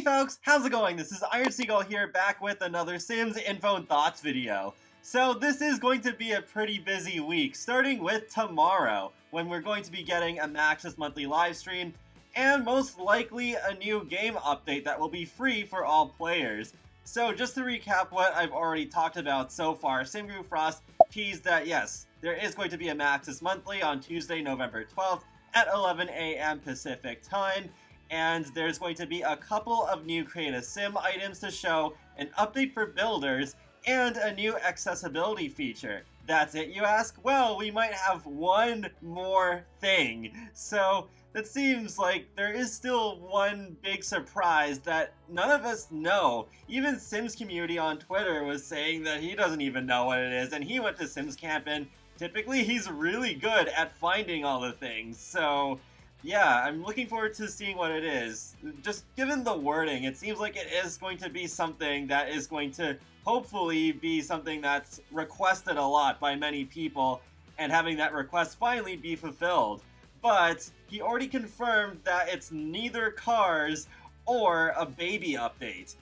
Hey folks, how's it going? This is Iron Seagull here, back with another Sims Info and Thoughts video. So this is going to be a pretty busy week, starting with tomorrow, when we're going to be getting a Maxis monthly live stream, and most likely a new game update that will be free for all players. So just to recap what I've already talked about so far, SimGuru teased that yes, there is going to be a Maxis monthly on Tuesday, November 12th at 11 a.m. Pacific time. And there's going to be a couple of new Create a Sim items to show, an update for builders, and a new accessibility feature. That's it, you ask? Well, we might have one more thing. So that seems like there is still one big surprise that none of us know. Even Sims Community on Twitter was saying that he doesn't even know what it is, and he went to Sims Camp, and typically he's really good at finding all the things. So yeah, I'm looking forward to seeing what it is. Just given the wording, it seems like it is going to be something that is going to hopefully be something that's requested a lot by many people, and having that request finally be fulfilled. But he already confirmed that it's neither cars or a baby update.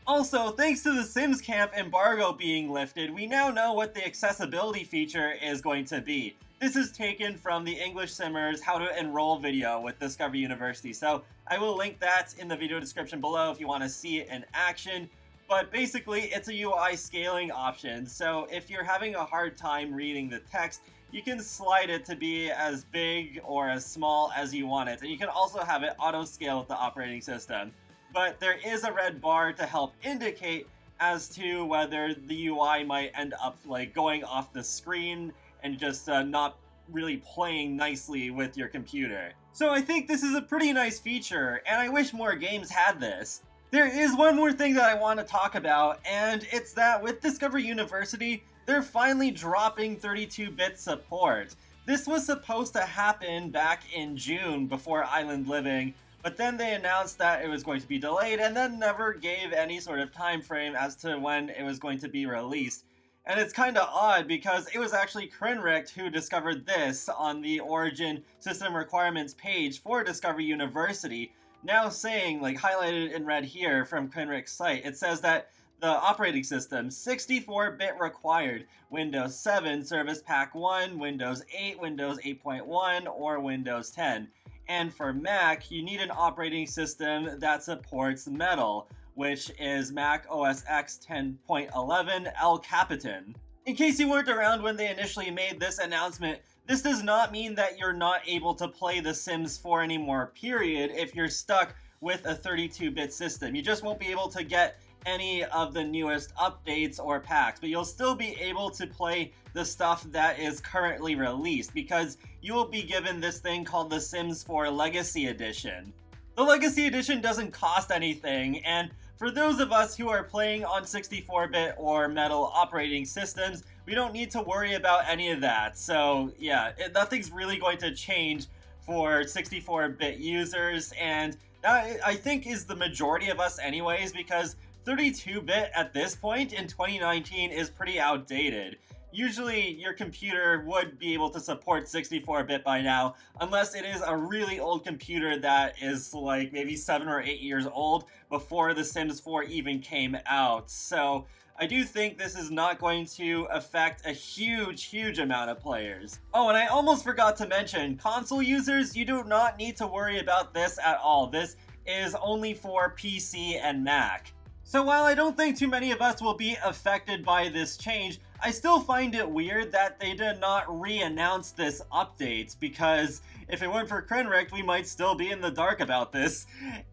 Also, thanks to the Sims Camp embargo being lifted, we now know what the accessibility feature is going to be. This is taken from the English Simmers How to Enroll video with Discovery University, so I will link that in the video description below if you want to see it in action. But basically, it's a UI scaling option, so if you're having a hard time reading the text, you can slide it to be as big or as small as you want it, and you can also have it auto-scale with the operating system. But there is a red bar to help indicate as to whether the UI might end up like going off the screen and just not really playing nicely with your computer. So I think this is a pretty nice feature, and I wish more games had this. There is one more thing that I want to talk about, and it's that with Discovery University, they're finally dropping 32-bit support. This was supposed to happen back in June before Island Living, but then they announced that it was going to be delayed and then never gave any sort of time frame as to when it was going to be released. And it's kind of odd because it was actually Krenricht who discovered this on the Origin System Requirements page for Discovery University, now saying, like highlighted in red here from Krenricht's site, it says that the operating system, 64-bit required, Windows 7, Service Pack 1, Windows 8, Windows 8.1, or Windows 10. And for Mac, you need an operating system that supports Metal, which is Mac OS X 10.11 El Capitan. In case you weren't around when they initially made this announcement, this does not mean that you're not able to play The Sims 4 anymore, period, if you're stuck with a 32-bit system. You just won't be able to get any of the newest updates or packs, but you'll still be able to play the stuff that is currently released, because you will be given this thing called the Sims 4 Legacy Edition. The Legacy Edition doesn't cost anything, and for those of us who are playing on 64-bit or Metal operating systems, we don't need to worry about any of that. So yeah, nothing's really going to change for 64-bit users, and that I think is the majority of us anyways, because 32-bit at this point in 2019 is pretty outdated. Usually your computer would be able to support 64-bit by now, unless it is a really old computer that is like maybe 7 or 8 years old before The Sims 4 even came out. So I do think this is not going to affect a huge amount of players. Oh, and I almost forgot to mention, console users, you do not need to worry about this at all. This is only for PC and Mac. So while I don't think too many of us will be affected by this change, I still find it weird that they did not re-announce this update, because if it weren't for Krenricht, we might still be in the dark about this.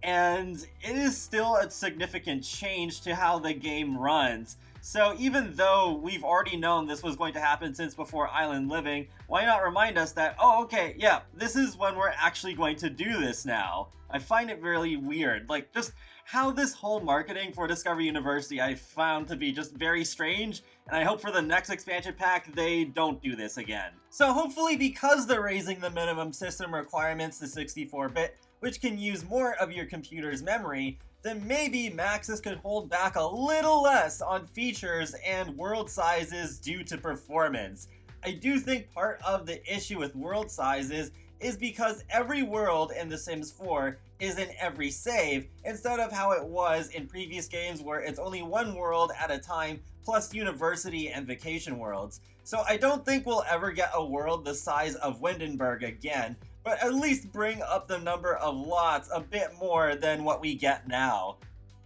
And it is still a significant change to how the game runs. So even though we've already known this was going to happen since before Island Living, why not remind us that, oh okay, yeah, this is when we're actually going to do this now. I find it really weird, like just how this whole marketing for Discovery University I found to be just very strange, and I hope for the next expansion pack they don't do this again. So hopefully, because they're raising the minimum system requirements to 64-bit, which can use more of your computer's memory, then maybe Maxis could hold back a little less on features and world sizes due to performance. I do think part of the issue with world sizes is because every world in The Sims 4 is in every save, instead of how it was in previous games where it's only one world at a time, plus university and vacation worlds. So I don't think we'll ever get a world the size of Windenburg again, but at least bring up the number of lots a bit more than what we get now.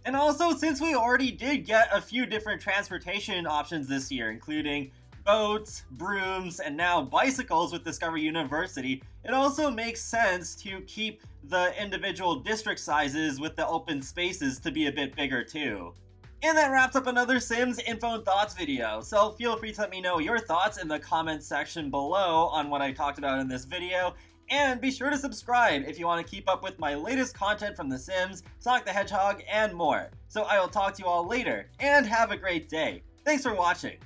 And also, since we already did get a few different transportation options this year, including boats, brooms, and now bicycles with Discovery University, it also makes sense to keep the individual district sizes with the open spaces to be a bit bigger too. And that wraps up another Sims Info and Thoughts video, so feel free to let me know your thoughts in the comments section below on what I talked about in this video, and be sure to subscribe if you want to keep up with my latest content from The Sims, Sonic the Hedgehog, and more. So I will talk to you all later, and have a great day. Thanks for watching!